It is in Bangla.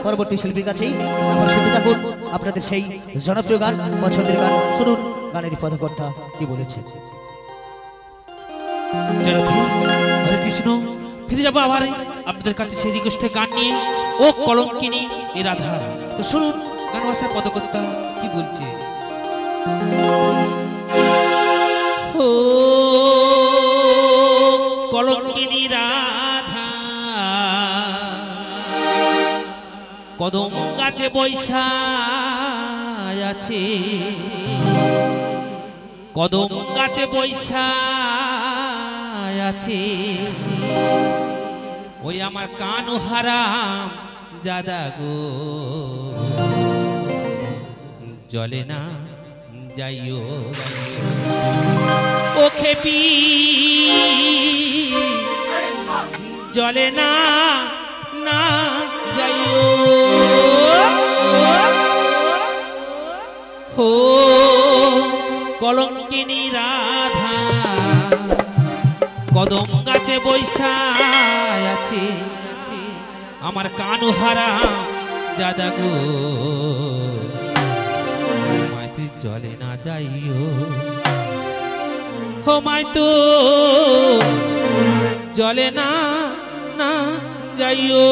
পরবর্তী শিল্পীর কাছেই আমার শুনতে থাকুন আপনাদের সেই জনপ্রিয় গান, পছন্দের গান। শুনুন গানের পদকর্তা কি বলেছে। হরে কৃষ্ণ। ফিরে যাবো আবার আপনাদের কাছে সেই রিকোয়েস্টের গান নিয়ে, ও কলঙ্কিনী এ রাধা। তো শুনুন গান ভাষার পদকর্তা কি বলছে। ও কলঙ্কিনী রাধা, কদম গাছে বৈশা আছে, কদম গাছে বৈশা আছে, ওই আমার কানু হারাম জাদা গো, জলে না যাইও ও খেপি, জলে না না যাইও হো কলঙ্কিনী রাধা, কদম গাছে বৈশা আছে, আমার কানু হারাম জাদা গো, মাইতে জলে না যাইও হো, মাইতো জলে না না যাইও।